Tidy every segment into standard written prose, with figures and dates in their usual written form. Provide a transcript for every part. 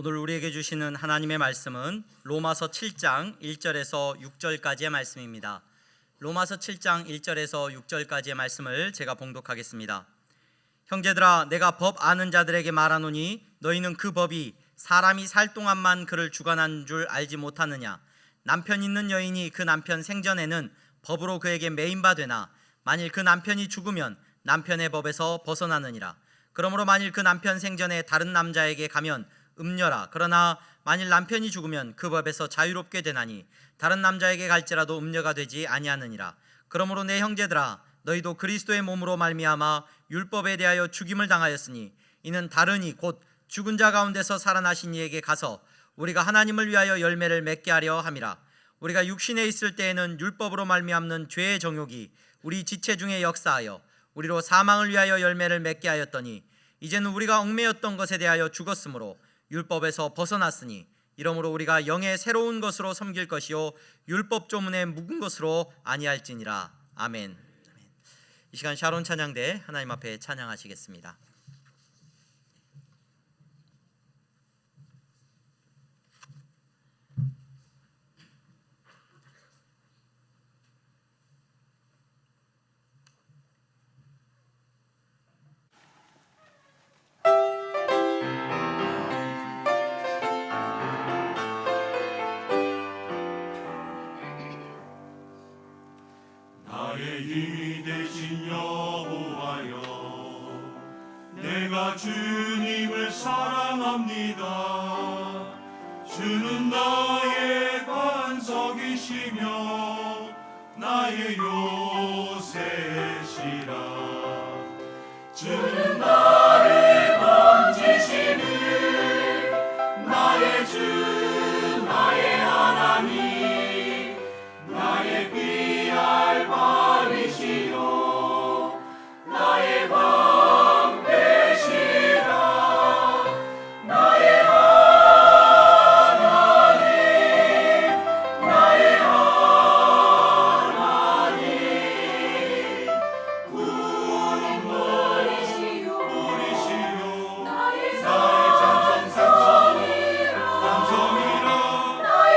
오늘 우리에게 주시는 하나님의 말씀은 로마서 7장 1절에서 6절까지의 말씀입니다. 로마서 7장 1절에서 6절까지의 말씀을 제가 봉독하겠습니다. 형제들아, 내가 법 아는 자들에게 말하노니 너희는 그 법이 사람이 살 동안만 그를 주관한 줄 알지 못하느냐. 남편 있는 여인이 그 남편 생전에는 법으로 그에게 매인 바 되나 만일 그 남편이 죽으면 남편의 법에서 벗어나느니라. 그러므로 만일 그 남편 생전에 다른 남자에게 가면 음녀라. 그러나 만일 남편이 죽으면 그 법에서 자유롭게 되나니 다른 남자에게 갈지라도 음녀가 되지 아니하느니라. 그러므로 내 형제들아, 너희도 그리스도의 몸으로 말미암아 율법에 대하여 죽임을 당하였으니 이는 다르니 곧 죽은 자 가운데서 살아나신 이에게 가서 우리가 하나님을 위하여 열매를 맺게 하려 함이라. 우리가 육신에 있을 때에는 율법으로 말미암는 죄의 정욕이 우리 지체 중에 역사하여 우리로 사망을 위하여 열매를 맺게 하였더니 이제는 우리가 얽매였던 것에 대하여 죽었으므로 율법에서 벗어났으니 이러므로 우리가 영의 새로운 것으로 섬길 것이요 율법 조문에 묵은 것으로 아니할지니라. 아멘. 이 시간 샤론 찬양대 하나님 앞에 찬양하시겠습니다. 나의 힘이 되신 여호와여, 내가 주님을 사랑합니다. 주는 나의 반석이시며 나의 요새시라. 주는 나를 건지시는 나의 주, 나의 하나님, 나의 피할 바위시요 나의 방패시라. 나의 하나님, 나의 하나님, 구원물이시요 나의 삼성이라. 나의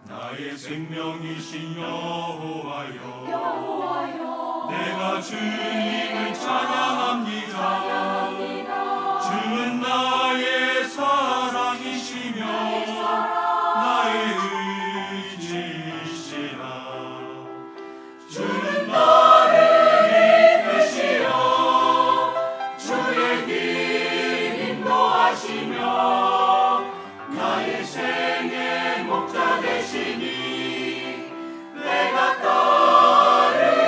나의 생명이신 여호와여, 내가 주님을 찬양합니다. 주는 나의 사랑이시며 나의 의지시라. 주는 나를 이끄시어 주의 길 인도하시며 나의 생의 목자 되시니 내가 따르리라.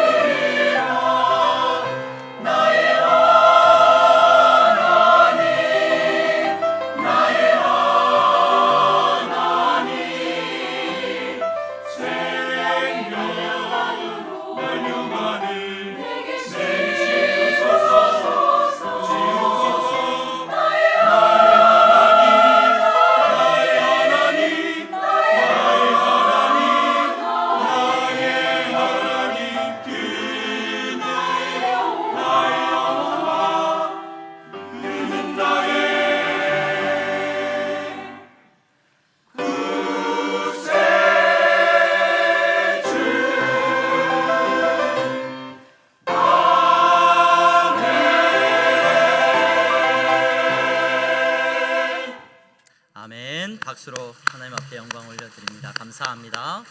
나의 하나님, 나의 하나님, 생명으로 멸류관을 내게 지으소서. 나의 하나님, 그 나의 여호와, 그는 나의 구세주. 아멘. 박수로 하나님 앞에 영광 올려드립니다. 감사합니다.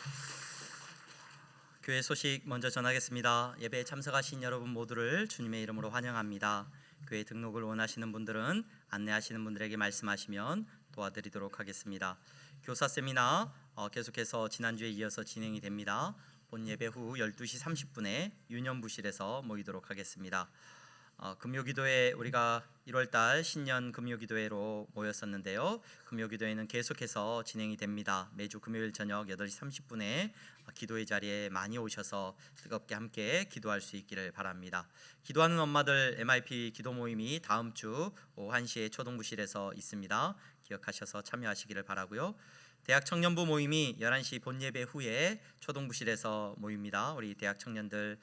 교회 소식 먼저 전하겠습니다. 예배에 참석하신 여러분 모두를 주님의 이름으로 환영합니다. 교회 등록을 원하시는 분들은 안내하시는 분들에게 말씀하시면 도와드리도록 하겠습니다. 교사 세미나 계속해서 지난주에 이어서 진행이 됩니다. 본 예배 후 12시 30분에 유년부실에서 모이도록 하겠습니다. 금요기도회 우리가 1월달 신년 금요기도회로 모였었는데요. 금요기도회는 계속해서 진행이 됩니다. 매주 금요일 저녁 8시 30분에 기도의 자리에 많이 오셔서 뜨겁게 함께 기도할 수 있기를 바랍니다. 기도하는 엄마들 MIP 기도 모임이 다음 주 오후 1시에 초동부실에서 있습니다. 기억하셔서 참여하시기를 바라고요. 대학 청년부 모임이 11시 본예배 후에 초동부실에서 모입니다. 우리 대학 청년들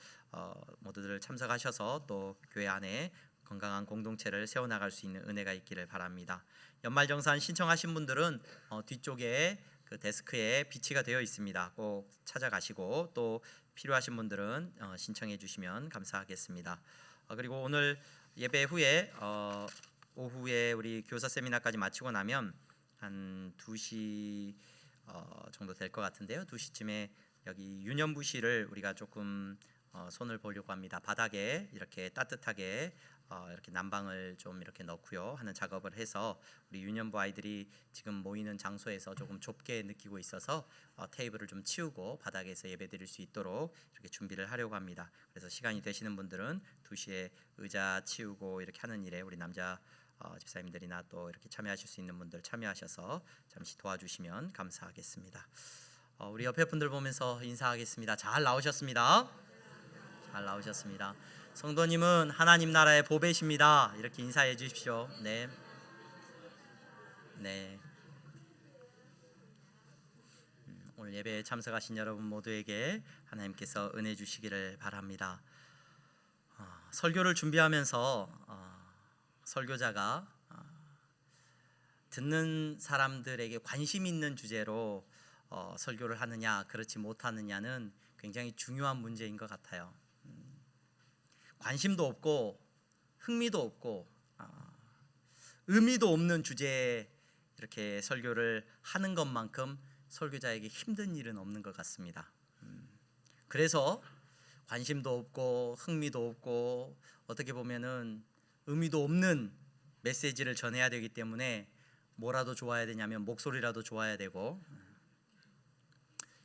모두들 참석하셔서 또 교회 안에 건강한 공동체를 세워나갈 수 있는 은혜가 있기를 바랍니다. 연말정산 신청하신 분들은 뒤쪽에 그 데스크에 비치가 되어 있습니다. 꼭 찾아가시고 또 필요하신 분들은 신청해 주시면 감사하겠습니다. 그리고 오늘 예배 후에 오후에 우리 교사 세미나까지 마치고 나면 한 2시 정도 될 것 같은데요. 2시쯤에 여기 유년부실을 우리가 조금 손을 보려고 합니다. 바닥에 이렇게 따뜻하게 이렇게 난방을 좀 이렇게 넣고요 하는 작업을 해서 우리 유년부 아이들이 지금 모이는 장소에서 조금 좁게 느끼고 있어서 테이블을 좀 치우고 바닥에서 예배드릴 수 있도록 이렇게 준비를 하려고 합니다. 그래서 시간이 되시는 분들은 2시에 의자 치우고 이렇게 하는 일에 우리 남자 집사님들이나 또 이렇게 참여하실 수 있는 분들 참여하셔서 잠시 도와주시면 감사하겠습니다. 우리 옆에 분들 보면서 인사하겠습니다. 잘 나오셨습니다. 잘 나오셨습니다. 성도님은 하나님 나라의 보배십니다. 이렇게 인사해 주십시오. 네. 오늘 예배에 참석하신 여러분 모두에게 하나님께서 은혜 주시기를 바랍니다. 설교를 준비하면서 설교자가 듣는 사람들에게 관심 있는 주제로 설교를 하느냐 그렇지 못하느냐는 굉장히 중요한 문제인 것 같아요. 관심도 없고 흥미도 없고 의미도 없는 주제에 이렇게 설교를 하는 것만큼 설교자에게 힘든 일은 없는 것 같습니다. 그래서 관심도 없고 흥미도 없고 어떻게 보면은 의미도 없는 메시지를 전해야 되기 때문에 뭐라도 좋아야 되냐면 목소리라도 좋아야 되고,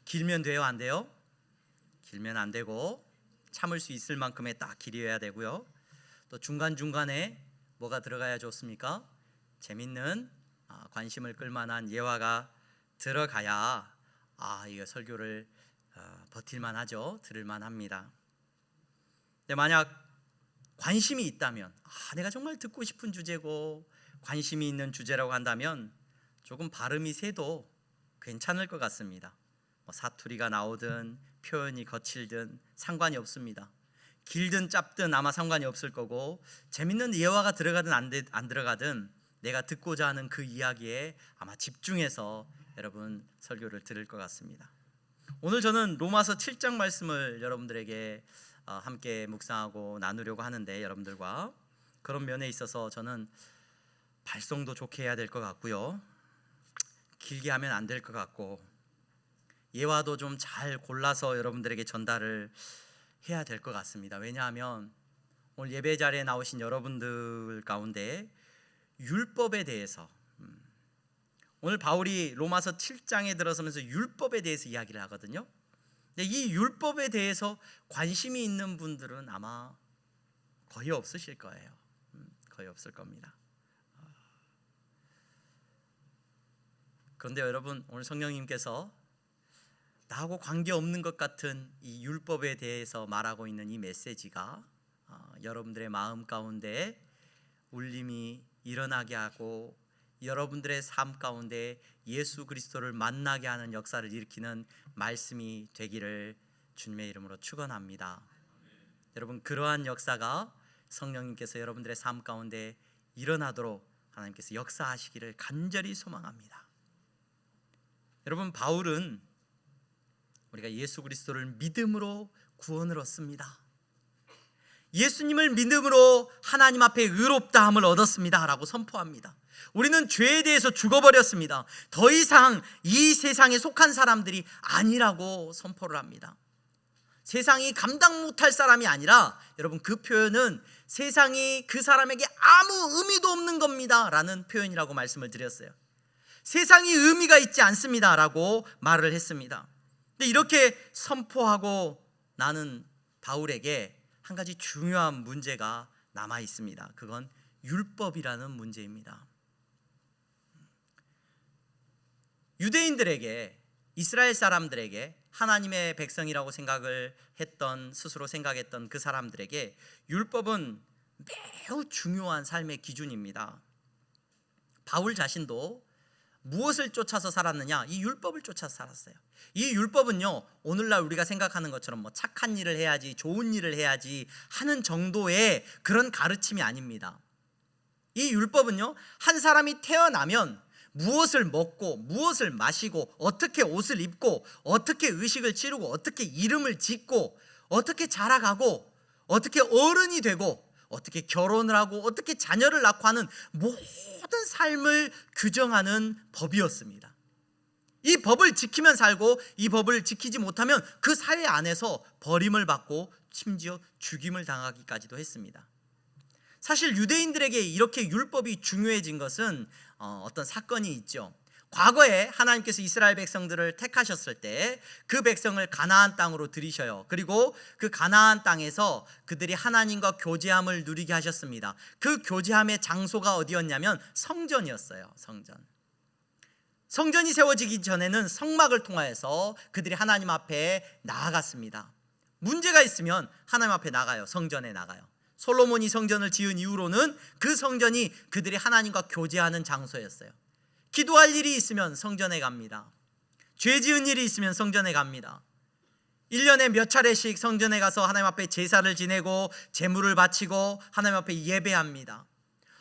길면 돼요 안 돼요? 길면 안 되고 참을 수 있을 만큼의 딱 길이어야 되고요. 또 중간중간에 뭐가 들어가야 좋습니까? 재밌는 관심을 끌만한 예화가 들어가야 이거 설교를 버틸만 하죠. 들을만 합니다. 근데 만약 관심이 있다면 내가 정말 듣고 싶은 주제고 관심이 있는 주제라고 한다면 조금 발음이 세도 괜찮을 것 같습니다. 사투리가 나오든 표현이 거칠든 상관이 없습니다. 길든 짧든 아마 상관이 없을 거고 재밌는 예화가 들어가든 안 들어가든 내가 듣고자 하는 그 이야기에 아마 집중해서 여러분 설교를 들을 것 같습니다. 오늘 저는 로마서 7장 말씀을 여러분들에게 함께 묵상하고 나누려고 하는데, 여러분들과 그런 면에 있어서 저는 발성도 좋게 해야 될 것 같고요, 길게 하면 안 될 것 같고, 예화도 좀 잘 골라서 여러분들에게 전달을 해야 될 것 같습니다. 왜냐하면 오늘 예배 자리에 나오신 여러분들 가운데 율법에 대해서, 오늘 바울이 로마서 7장에 들어서면서 율법에 대해서 이야기를 하거든요. 근데 이 율법에 대해서 관심이 있는 분들은 아마 거의 없으실 거예요. 거의 없을 겁니다. 그런데 여러분, 오늘 성령님께서 나하고 관계없는 것 같은 이 율법에 대해서 말하고 있는 이 메시지가 여러분들의 마음 가운데 울림이 일어나게 하고 여러분들의 삶 가운데 예수 그리스도를 만나게 하는 역사를 일으키는 말씀이 되기를 주님의 이름으로 축원합니다. 여러분, 그러한 역사가 성령님께서 여러분들의 삶 가운데 일어나도록 하나님께서 역사하시기를 간절히 소망합니다. 여러분, 바울은 우리가 예수 그리스도를 믿음으로 구원을 얻습니다. 예수님을 믿음으로 하나님 앞에 의롭다함을 얻었습니다 라고 선포합니다. 우리는 죄에 대해서 죽어버렸습니다. 더 이상 이 세상에 속한 사람들이 아니라고 선포를 합니다. 세상이 감당 못할 사람이 아니라, 여러분, 그 표현은 세상이 그 사람에게 아무 의미도 없는 겁니다 라는 표현이라고 말씀을 드렸어요. 세상이 의미가 있지 않습니다 라고 말을 했습니다. 근데 이렇게 선포하고 나는 바울에게 한 가지 중요한 문제가 남아 있습니다. 그건 율법이라는 문제입니다. 유대인들에게, 이스라엘 사람들에게, 하나님의 백성이라고 스스로 생각했던 그 사람들에게 율법은 매우 중요한 삶의 기준입니다. 바울 자신도 무엇을 쫓아서 살았느냐? 이 율법을 쫓아서 살았어요. 이 율법은요, 오늘날 우리가 생각하는 것처럼 뭐 착한 일을 해야지, 좋은 일을 해야지 하는 정도의 그런 가르침이 아닙니다. 이 율법은요, 한 사람이 태어나면 무엇을 먹고 무엇을 마시고 어떻게 옷을 입고 어떻게 의식을 치르고 어떻게 이름을 짓고 어떻게 자라가고 어떻게 어른이 되고 어떻게 결혼을 하고 어떻게 자녀를 낳고 하는 모든 삶을 규정하는 법이었습니다. 이 법을 지키면 살고 이 법을 지키지 못하면 그 사회 안에서 버림을 받고 심지어 죽임을 당하기까지도 했습니다. 사실 유대인들에게 이렇게 율법이 중요해진 것은 어떤 사건이 있죠. 과거에 하나님께서 이스라엘 백성들을 택하셨을 때 그 백성을 가나안 땅으로 들이셔요. 그리고 그 가나안 땅에서 그들이 하나님과 교제함을 누리게 하셨습니다. 그 교제함의 장소가 어디였냐면 성전이었어요. 성전이 세워지기 전에는 성막을 통하여서 그들이 하나님 앞에 나아갔습니다. 문제가 있으면 하나님 앞에 나가요. 성전에 나가요. 솔로몬이 성전을 지은 이후로는 그 성전이 그들이 하나님과 교제하는 장소였어요. 기도할 일이 있으면 성전에 갑니다. 죄 지은 일이 있으면 성전에 갑니다. 1년에 몇 차례씩 성전에 가서 하나님 앞에 제사를 지내고 제물을 바치고 하나님 앞에 예배합니다.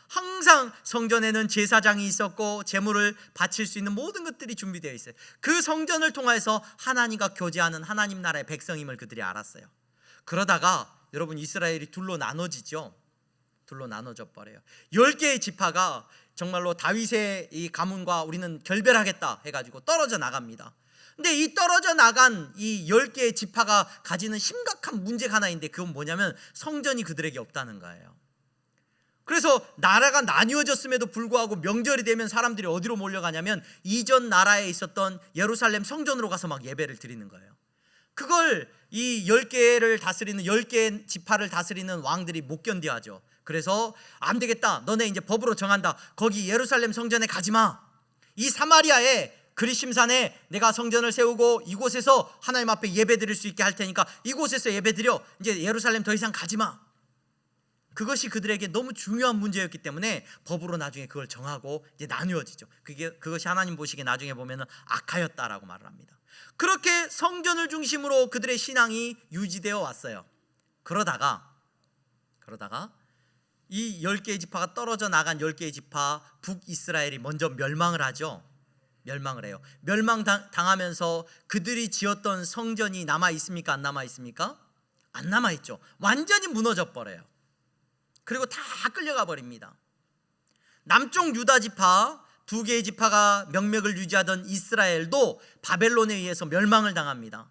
항상 성전에는 제사장이 있었고 제물을 바칠 수 있는 모든 것들이 준비되어 있어요. 그 성전을 통해서 하나님과 교제하는 하나님 나라의 백성임을 그들이 알았어요. 그러다가 여러분, 이스라엘이 둘로 나눠지죠. 둘로 나눠져 버려요. 10개의 지파가 정말로 다윗의 이 가문과 우리는 결별하겠다 해가지고 떨어져 나갑니다. 근데 이 떨어져 나간 이 10개의 지파가 가지는 심각한 문제가 하나 있는데 그건 뭐냐면 성전이 그들에게 없다는 거예요. 그래서 나라가 나뉘어졌음에도 불구하고 명절이 되면 사람들이 어디로 몰려가냐면 이전 나라에 있었던 예루살렘 성전으로 가서 막 예배를 드리는 거예요. 그걸 이 10개를 다스리는 10개 지파를 다스리는 왕들이 못 견디하죠. 그래서 안 되겠다, 너네 이제 법으로 정한다. 거기 예루살렘 성전에 가지마. 이 사마리아에 그리심산에 내가 성전을 세우고 이곳에서 하나님 앞에 예배 드릴 수 있게 할 테니까 이곳에서 예배 드려. 이제 예루살렘 더 이상 가지마. 그것이 그들에게 너무 중요한 문제였기 때문에 법으로 나중에 그걸 정하고 이제 나누어지죠. 그것이 하나님 보시기에 나중에 보면은 악하였다라고 말을 합니다. 그렇게 성전을 중심으로 그들의 신앙이 유지되어 왔어요. 그러다가 이 10개의 지파가 떨어져 나간 10개의 지파 북이스라엘이 먼저 멸망을 하죠. 멸망을 해요. 멸망당하면서 그들이 지었던 성전이 남아 있습니까? 안 남아 있습니까? 안 남아 있죠. 완전히 무너져 버려요. 그리고 다 끌려가 버립니다. 남쪽 유다 지파 2개의 지파가 명맥을 유지하던 이스라엘도 바벨론에 의해서 멸망을 당합니다.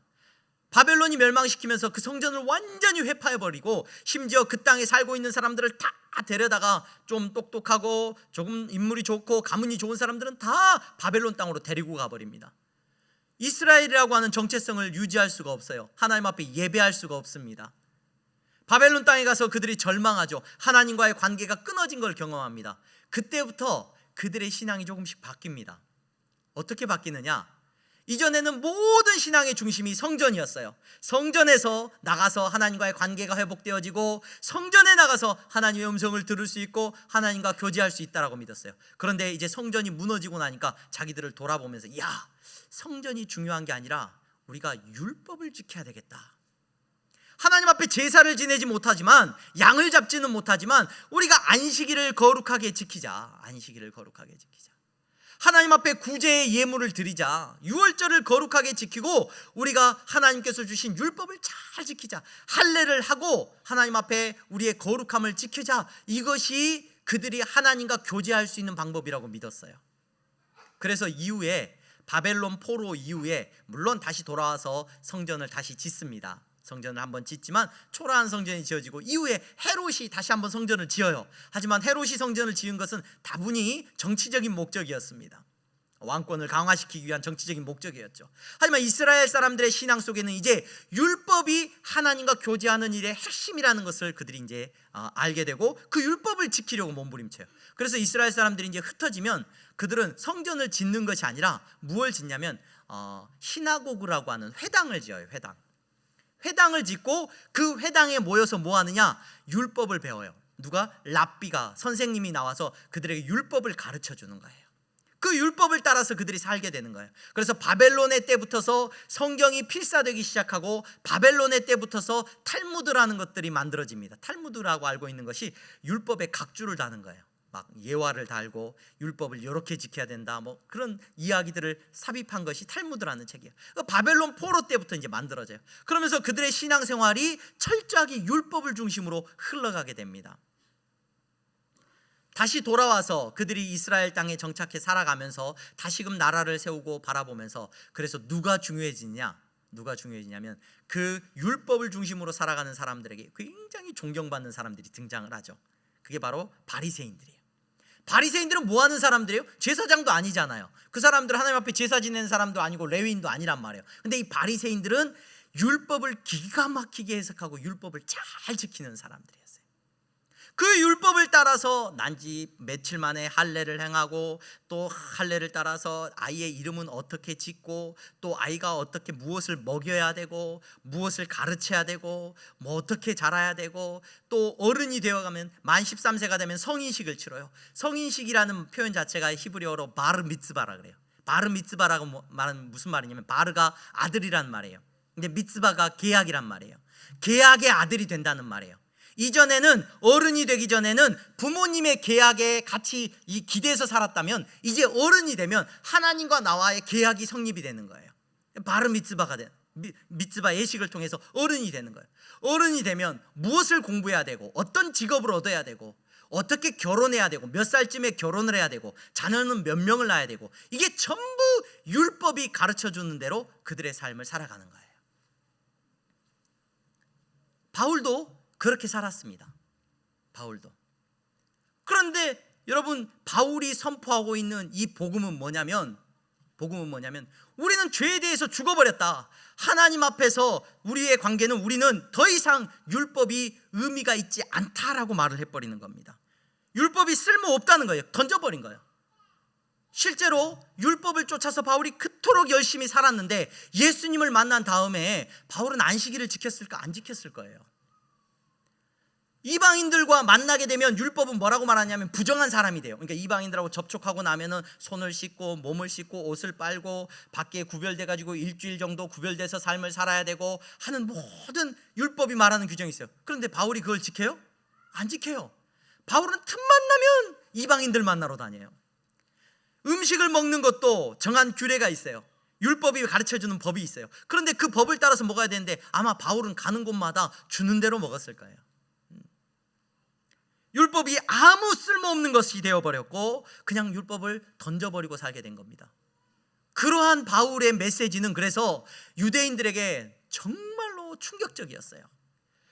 바벨론이 멸망시키면서 그 성전을 완전히 회파해버리고 심지어 그 땅에 살고 있는 사람들을 다 데려다가 좀 똑똑하고 조금 인물이 좋고 가문이 좋은 사람들은 다 바벨론 땅으로 데리고 가버립니다. 이스라엘이라고 하는 정체성을 유지할 수가 없어요. 하나님 앞에 예배할 수가 없습니다. 바벨론 땅에 가서 그들이 절망하죠. 하나님과의 관계가 끊어진 걸 경험합니다. 그때부터 그들의 신앙이 조금씩 바뀝니다. 어떻게 바뀌느냐? 이전에는 모든 신앙의 중심이 성전이었어요. 성전에서 나가서 하나님과의 관계가 회복되어지고 성전에 나가서 하나님의 음성을 들을 수 있고 하나님과 교제할 수 있다라고 믿었어요. 그런데 이제 성전이 무너지고 나니까 자기들을 돌아보면서 야, 성전이 중요한 게 아니라 우리가 율법을 지켜야 되겠다. 하나님 앞에 제사를 지내지 못하지만, 양을 잡지는 못하지만 우리가 안식일을 거룩하게 지키자. 안식일을 거룩하게 지키자. 하나님 앞에 구제의 예물을 드리자. 유월절을 거룩하게 지키고 우리가 하나님께서 주신 율법을 잘 지키자. 할례를 하고 하나님 앞에 우리의 거룩함을 지키자. 이것이 그들이 하나님과 교제할 수 있는 방법이라고 믿었어요. 그래서 이후에 바벨론 포로 이후에 물론 다시 돌아와서 성전을 다시 짓습니다. 성전을 한번 짓지만 초라한 성전이 지어지고 이후에 헤롯이 다시 한번 성전을 지어요. 하지만 헤롯이 성전을 지은 것은 다분히 정치적인 목적이었습니다. 왕권을 강화시키기 위한 정치적인 목적이었죠. 하지만 이스라엘 사람들의 신앙 속에는 이제 율법이 하나님과 교제하는 일의 핵심이라는 것을 그들이 이제 알게 되고 그 율법을 지키려고 몸부림쳐요. 그래서 이스라엘 사람들이 이제 흩어지면 그들은 성전을 짓는 것이 아니라 무엇을 짓냐면 시나고그라고 하는 회당을 지어요. 회당을 짓고 그 회당에 모여서 뭐 하느냐? 율법을 배워요. 누가? 랍비가, 선생님이 나와서 그들에게 율법을 가르쳐 주는 거예요. 그 율법을 따라서 그들이 살게 되는 거예요. 그래서 바벨론의 때부터서 성경이 필사되기 시작하고 바벨론의 때부터서 탈무드라는 것들이 만들어집니다. 탈무드라고 알고 있는 것이 율법의 각주를 다는 거예요. 막 예화를 달고 율법을 이렇게 지켜야 된다, 뭐 그런 이야기들을 삽입한 것이 탈무드라는 책이에요. 바벨론 포로 때부터 이제 만들어져요. 그러면서 그들의 신앙생활이 철저하게 율법을 중심으로 흘러가게 됩니다. 다시 돌아와서 그들이 이스라엘 땅에 정착해 살아가면서 다시금 나라를 세우고 바라보면서 그래서 누가 중요해지냐면 그 율법을 중심으로 살아가는 사람들에게 굉장히 존경받는 사람들이 등장을 하죠. 그게 바로 바리새인들이에요. 바리새인들은 뭐 하는 사람들이에요? 제사장도 아니잖아요. 그 사람들 하나님 앞에 제사 지내는 사람도 아니고 레위인도 아니란 말이에요. 근데 이 바리새인들은 율법을 기가 막히게 해석하고 율법을 잘 지키는 사람들이에요. 그 율법을 따라서 난지 며칠 만에 할례를 행하고 또 할례를 따라서 아이의 이름은 어떻게 짓고 또 아이가 어떻게 무엇을 먹여야 되고 무엇을 가르쳐야 되고 뭐 어떻게 자라야 되고 또 어른이 되어가면 만 13세가 되면 성인식을 치러요. 성인식이라는 표현 자체가 히브리어로 바르 미츠바라 그래요. 바르 미츠바라고 말은 무슨 말이냐면 바르가 아들이란 말이에요. 근데 미츠바가 계약이란 말이에요. 계약의 아들이 된다는 말이에요. 이전에는 어른이 되기 전에는 부모님의 계약에 같이 기대서 살았다면 이제 어른이 되면 하나님과 나와의 계약이 성립이 되는 거예요. 바르 미츠바가 미츠바 예식을 통해서 어른이 되는 거예요. 어른이 되면 무엇을 공부해야 되고 어떤 직업을 얻어야 되고 어떻게 결혼해야 되고 몇 살쯤에 결혼을 해야 되고 자녀는 몇 명을 낳아야 되고 이게 전부 율법이 가르쳐주는 대로 그들의 삶을 살아가는 거예요. 바울도 그렇게 살았습니다. 바울도. 그런데 여러분, 바울이 선포하고 있는 이 복음은 뭐냐면 우리는 죄에 대해서 죽어버렸다. 하나님 앞에서 우리의 관계는 우리는 더 이상 율법이 의미가 있지 않다라고 말을 해버리는 겁니다. 율법이 쓸모없다는 거예요. 던져버린 거예요. 실제로 율법을 쫓아서 바울이 그토록 열심히 살았는데 예수님을 만난 다음에 바울은 안식일을 지켰을까? 안 지켰을 거예요. 이방인들과 만나게 되면 율법은 뭐라고 말하냐면 부정한 사람이 돼요. 그러니까 이방인들하고 접촉하고 나면은 손을 씻고 몸을 씻고 옷을 빨고 밖에 구별돼 가지고 일주일 정도 구별돼서 삶을 살아야 되고 하는 모든 율법이 말하는 규정이 있어요. 그런데 바울이 그걸 지켜요? 안 지켜요. 바울은 틈만 나면 이방인들 만나러 다녀요. 음식을 먹는 것도 정한 규례가 있어요. 율법이 가르쳐주는 법이 있어요. 그런데 그 법을 따라서 먹어야 되는데 아마 바울은 가는 곳마다 주는 대로 먹었을 거예요. 율법이 아무 쓸모없는 것이 되어버렸고 그냥 율법을 던져버리고 살게 된 겁니다. 그러한 바울의 메시지는 그래서 유대인들에게 정말로 충격적이었어요.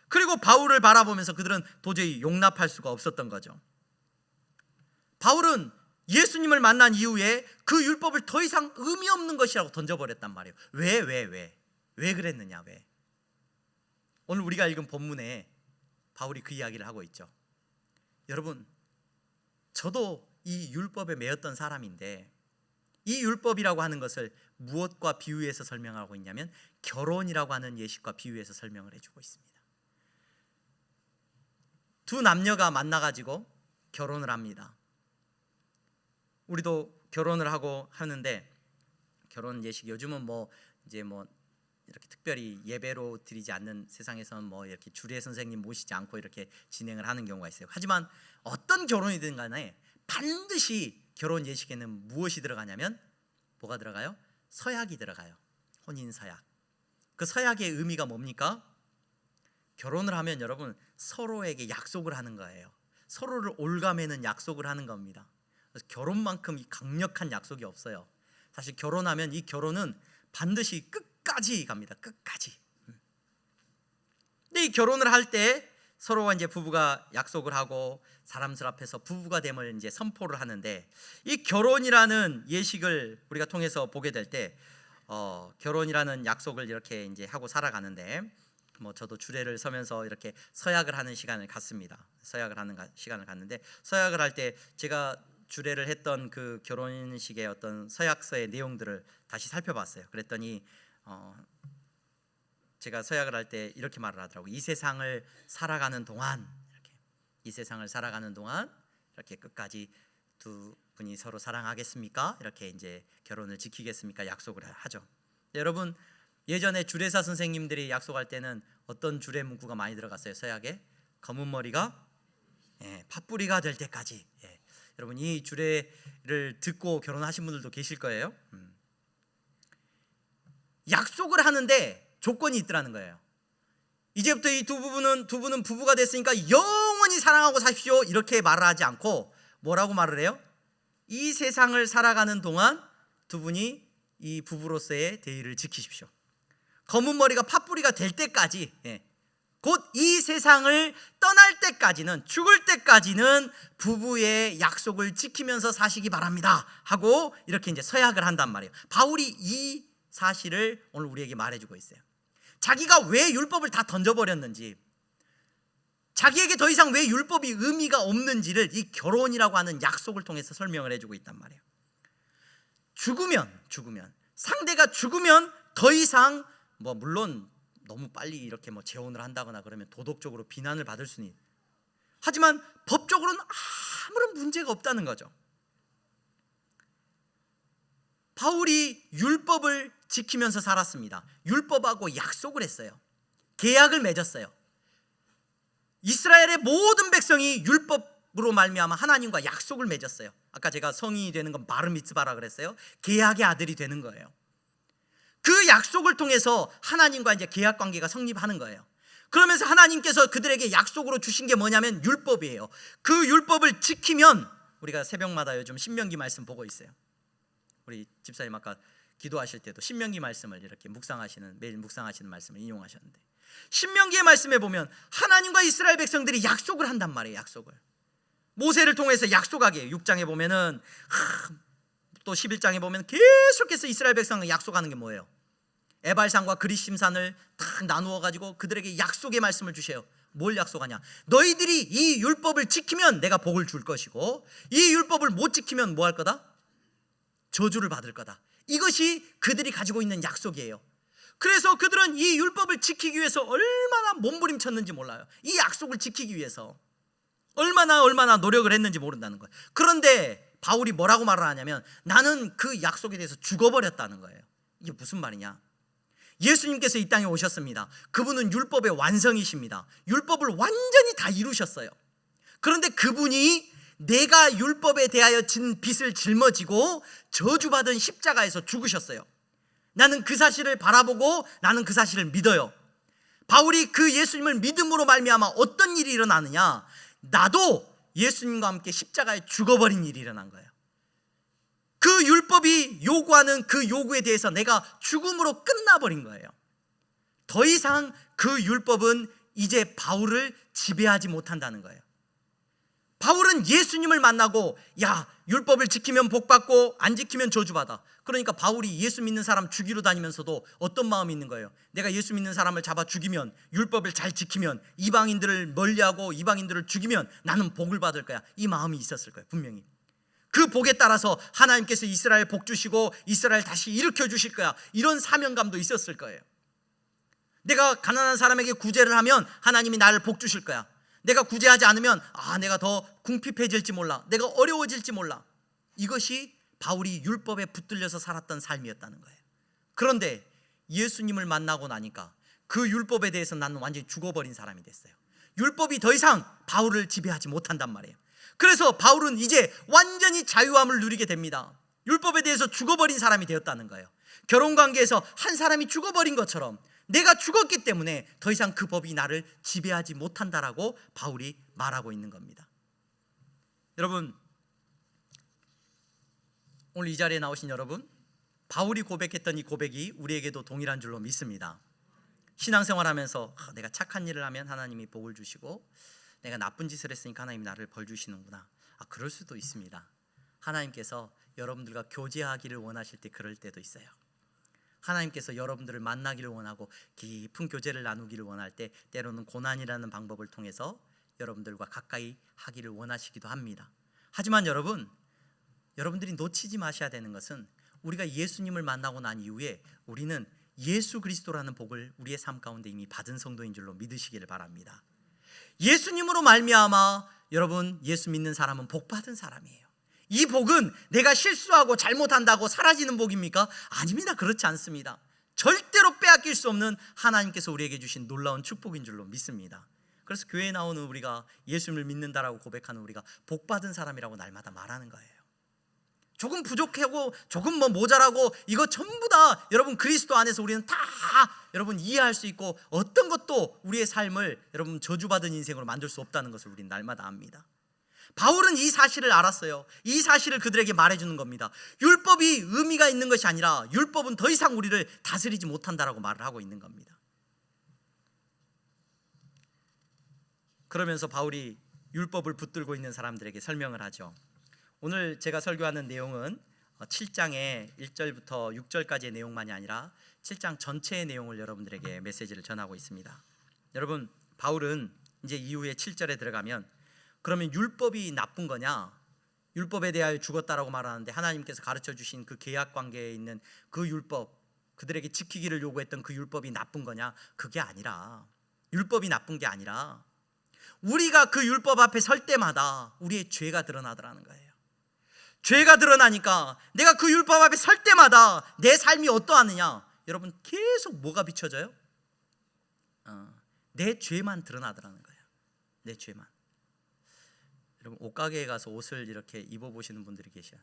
그리고 바울을 바라보면서 그들은 도저히 용납할 수가 없었던 거죠. 바울은 예수님을 만난 이후에 그 율법을 더 이상 의미 없는 것이라고 던져버렸단 말이에요. 왜 그랬느냐? 왜? 오늘 우리가 읽은 본문에 바울이 그 이야기를 하고 있죠. 여러분, 저도 이 율법에 매였던 사람인데 이 율법이라고 하는 것을 무엇과 비유해서 설명하고 있냐면 결혼이라고 하는 예식과 비유해서 설명을 해주고 있습니다. 두 남녀가 만나가지고 결혼을 합니다. 우리도 결혼을 하고 하는데 결혼 예식 요즘은 이제 이렇게 특별히 예배로 드리지 않는 세상에서는 이렇게 주례 선생님 모시지 않고 이렇게 진행을 하는 경우가 있어요. 하지만 어떤 결혼이든 간에 반드시 결혼 예식에는 무엇이 들어가냐면 뭐가 들어가요? 서약이 들어가요. 혼인 서약. 그 서약의 의미가 뭡니까? 결혼을 하면 여러분 서로에게 약속을 하는 거예요. 서로를 올가매는 약속을 하는 겁니다. 그래서 결혼만큼 이 강력한 약속이 없어요. 사실 결혼하면 이 결혼은 반드시 끝까지 갑니다. 끝까지. 근데 이 결혼을 할 때 서로가 이제 부부가 약속을 하고 사람들 앞에서 부부가 됨을 이제 선포를 하는데, 이 결혼이라는 예식을 우리가 통해서 보게 될 때 결혼이라는 약속을 이렇게 이제 하고 살아가는데, 저도 주례를 서면서 이렇게 서약을 하는 시간을 갖습니다. 서약을 하는 시간을 갖는데, 서약을 할 때 제가 주례를 했던 그 결혼식의 어떤 서약서의 내용들을 다시 살펴봤어요. 그랬더니 제가 서약을 할 때 이렇게 말을 하더라고요. 이 세상을 살아가는 동안, 이 세상을 살아가는 동안 이렇게 끝까지 두 분이 서로 사랑하겠습니까? 이렇게 이제 결혼을 지키겠습니까? 약속을 하죠. 여러분, 예전에 주례사 선생님들이 약속할 때는 어떤 주례 문구가 많이 들어갔어요? 서약에 검은 머리가 팥뿌리가 될 때까지. 여러분, 이 주례를 듣고 결혼하신 분들도 계실 거예요. 약속을 하는데 조건이 있더라는 거예요. 이제부터 이 두 분은 부부가 됐으니까 영원히 사랑하고 사십시오, 이렇게 말을 하지 않고 뭐라고 말을 해요? 이 세상을 살아가는 동안 두 분이 이 부부로서의 대의를 지키십시오. 검은 머리가 팥뿌리가 될 때까지, 곧 이 세상을 떠날 때까지는, 죽을 때까지는 부부의 약속을 지키면서 사시기 바랍니다 하고 이렇게 이제 서약을 한단 말이에요. 바울이 이 사실을 오늘 우리에게 말해주고 있어요. 자기가 왜 율법을 다 던져버렸는지, 자기에게 더 이상 왜 율법이 의미가 없는지를 이 결혼이라고 하는 약속을 통해서 설명을 해주고 있단 말이에요. 죽으면 상대가 죽으면 더 이상 물론 너무 빨리 이렇게 재혼을 한다거나 그러면 도덕적으로 비난을 받을 수는 있어요. 하지만 법적으로는 아무런 문제가 없다는 거죠. 바울이 율법을 지키면서 살았습니다. 율법하고 약속을 했어요. 계약을 맺었어요. 이스라엘의 모든 백성이 율법으로 말미암아 하나님과 약속을 맺었어요. 아까 제가 성인이 되는 건 바르 미츠바라 그랬어요. 계약의 아들이 되는 거예요. 그 약속을 통해서 하나님과 이제 계약 관계가 성립하는 거예요. 그러면서 하나님께서 그들에게 약속으로 주신 게 뭐냐면 율법이에요. 그 율법을 지키면, 우리가 새벽마다 요즘 신명기 말씀 보고 있어요. 우리 집사님 아까 기도하실 때도 신명기 말씀을 이렇게 매일 묵상하시는 말씀을 인용하셨는데, 신명기의 말씀에 보면 하나님과 이스라엘 백성들이 약속을 한단 말이에요. 약속을 모세를 통해서 약속하게 해요. 6장에 보면은 또 11장에 보면 계속해서 이스라엘 백성과 약속하는 게 뭐예요? 에발산과 그리심산을 다 나누어 가지고 그들에게 약속의 말씀을 주셔요. 뭘 약속하냐? 너희들이 이 율법을 지키면 내가 복을 줄 것이고, 이 율법을 못 지키면 뭐 할 거다? 저주를 받을 거다. 이것이 그들이 가지고 있는 약속이에요. 그래서 그들은 이 율법을 지키기 위해서 얼마나 몸부림쳤는지 몰라요. 이 약속을 지키기 위해서 얼마나 노력을 했는지 모른다는 거예요. 그런데 바울이 뭐라고 말을 하냐면, 나는 그 약속에 대해서 죽어버렸다는 거예요. 이게 무슨 말이냐? 예수님께서 이 땅에 오셨습니다. 그분은 율법의 완성이십니다. 율법을 완전히 다 이루셨어요. 그런데 그분이 내가 율법에 대하여 진 빚을 짊어지고 저주받은 십자가에서 죽으셨어요. 나는 그 사실을 바라보고 나는 그 사실을 믿어요. 바울이 그 예수님을 믿음으로 말미암아 어떤 일이 일어나느냐? 나도 예수님과 함께 십자가에 죽어버린 일이 일어난 거예요. 그 율법이 요구하는 그 요구에 대해서 내가 죽음으로 끝나버린 거예요. 더 이상 그 율법은 이제 바울을 지배하지 못한다는 거예요. 바울은 예수님을 만나고, 야, 율법을 지키면 복받고 안 지키면 저주받아. 그러니까 바울이 예수 믿는 사람 죽이러 다니면서도 어떤 마음이 있는 거예요? 내가 예수 믿는 사람을 잡아 죽이면, 율법을 잘 지키면, 이방인들을 멀리하고 이방인들을 죽이면 나는 복을 받을 거야. 이 마음이 있었을 거예요. 분명히. 그 복에 따라서 하나님께서 이스라엘 복 주시고 이스라엘 다시 일으켜 주실 거야. 이런 사명감도 있었을 거예요. 내가 가난한 사람에게 구제를 하면 하나님이 나를 복 주실 거야. 내가 구제하지 않으면 내가 더 궁핍해질지 몰라. 내가 어려워질지 몰라. 이것이 바울이 율법에 붙들려서 살았던 삶이었다는 거예요. 그런데 예수님을 만나고 나니까 그 율법에 대해서 나는 완전히 죽어버린 사람이 됐어요. 율법이 더 이상 바울을 지배하지 못한단 말이에요. 그래서 바울은 이제 완전히 자유함을 누리게 됩니다. 율법에 대해서 죽어버린 사람이 되었다는 거예요. 결혼관계에서 한 사람이 죽어버린 것처럼 내가 죽었기 때문에 더 이상 그 법이 나를 지배하지 못한다라고 바울이 말하고 있는 겁니다. 여러분, 오늘 이 자리에 나오신 여러분, 바울이 고백했던 이 고백이 우리에게도 동일한 줄로 믿습니다. 신앙생활하면서 내가 착한 일을 하면 하나님이 복을 주시고 내가 나쁜 짓을 했으니까 하나님이 나를 벌 주시는구나. 그럴 수도 있습니다. 하나님께서 여러분들과 교제하기를 원하실 때 그럴 때도 있어요. 하나님께서 여러분들을 만나기를 원하고 깊은 교제를 나누기를 원할 때 때로는 고난이라는 방법을 통해서 여러분들과 가까이 하기를 원하시기도 합니다. 하지만 여러분들이 놓치지 마셔야 되는 것은 우리가 예수님을 만나고 난 이후에 우리는 예수 그리스도라는 복을 우리의 삶 가운데 이미 받은 성도인 줄로 믿으시기를 바랍니다. 예수님으로 말미암아 여러분 예수 믿는 사람은 복 받은 사람이에요. 이 복은 내가 실수하고 잘못한다고 사라지는 복입니까? 아닙니다. 그렇지 않습니다. 절대로 빼앗길 수 없는 하나님께서 우리에게 주신 놀라운 축복인 줄로 믿습니다. 그래서 교회에 나오는 우리가 예수님을 믿는다라고 고백하는 우리가 복 받은 사람이라고 날마다 말하는 거예요. 조금 부족하고 조금 모자라고 이거 전부 다 여러분 그리스도 안에서 우리는 다 여러분 이해할 수 있고 어떤 것도 우리의 삶을 여러분 저주받은 인생으로 만들 수 없다는 것을 우리는 날마다 압니다. 바울은 이 사실을 알았어요. 이 사실을 그들에게 말해주는 겁니다. 율법이 의미가 있는 것이 아니라 율법은 더 이상 우리를 다스리지 못한다라고 말을 하고 있는 겁니다. 그러면서 바울이 율법을 붙들고 있는 사람들에게 설명을 하죠. 오늘 제가 설교하는 내용은 7장의 1절부터 6절까지의 내용만이 아니라 7장 전체의 내용을 여러분들에게 메시지를 전하고 있습니다. 여러분, 바울은 이제 이후에 7절에 들어가면 그러면 율법이 나쁜 거냐? 율법에 대하여 죽었다라고 말하는데 하나님께서 가르쳐 주신 그 계약 관계에 있는 그 율법, 그들에게 지키기를 요구했던 그 율법이 나쁜 거냐? 그게 아니라, 율법이 나쁜 게 아니라 우리가 그 율법 앞에 설 때마다 우리의 죄가 드러나더라는 거예요. 죄가 드러나니까 내가 그 율법 앞에 설 때마다 내 삶이 어떠하느냐? 여러분, 계속 뭐가 비춰져요? 내 죄만 드러나더라는 거예요. 내 죄만. 여러분, 옷가게에 가서 옷을 이렇게 입어보시는 분들이 계셔요.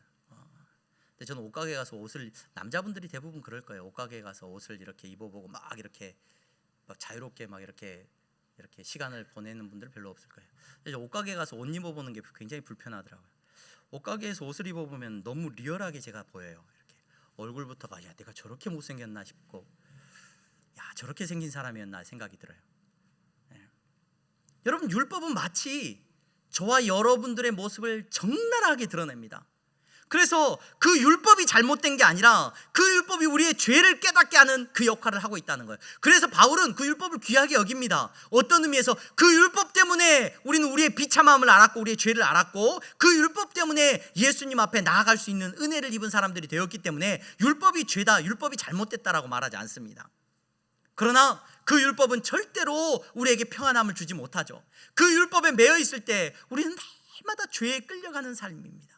근데 저는 옷가게에 가서 옷을, 남자분들이 대부분 그럴 거예요. 옷가게에 가서 옷을 이렇게 입어보고 막 이렇게 막 자유롭게 막 이렇게 시간을 보내는 분들 별로 없을 거예요. 그래서 옷가게에 가서 옷 입어보는 게 굉장히 불편하더라고요. 옷가게에서 옷을 입어보면 너무 리얼하게 제가 보여요. 이렇게 얼굴부터가 야, 내가 저렇게 못생겼나 싶고, 야, 저렇게 생긴 사람이었나 생각이 들어요. 네. 여러분, 율법은 마치 저와 여러분들의 모습을 적나라하게 드러냅니다. 그래서 그 율법이 잘못된 게 아니라 그 율법이 우리의 죄를 깨닫게 하는 그 역할을 하고 있다는 거예요. 그래서 바울은 그 율법을 귀하게 여깁니다. 어떤 의미에서 그 율법 때문에 우리는 우리의 비참함을 알았고 우리의 죄를 알았고 그 율법 때문에 예수님 앞에 나아갈 수 있는 은혜를 입은 사람들이 되었기 때문에 율법이 죄다, 율법이 잘못됐다라고 말하지 않습니다. 그러나 그 율법은 절대로 우리에게 평안함을 주지 못하죠. 그 율법에 매여 있을 때 우리는 날마다 죄에 끌려가는 삶입니다.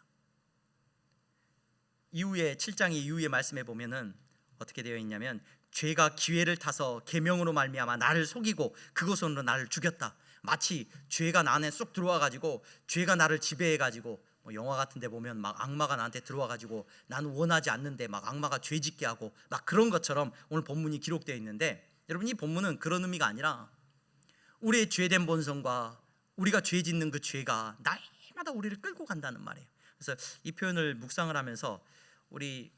이후에 7장 이후의 말씀에 보면은 어떻게 되어 있냐면 죄가 기회를 타서 계명으로 말미암아 나를 속이고 그것으로 나를 죽였다. 마치 죄가 나 안에 쏙 들어와 가지고 죄가 나를 지배해 가지고 영화 같은 데 보면 막 악마가 나한테 들어와 가지고 나는 원하지 않는데 막 악마가 죄 짓게 하고 막 그런 것처럼 오늘 본문이 기록되어 있는데, 여러분, 이 본문은 그런 의미가 아니라 우리의 죄된 본성과 우리가 죄 짓는 그 죄가 날마다 우리를 끌고 간다는 말이에요. 그래서 이 표현을 묵상을 하면서 우리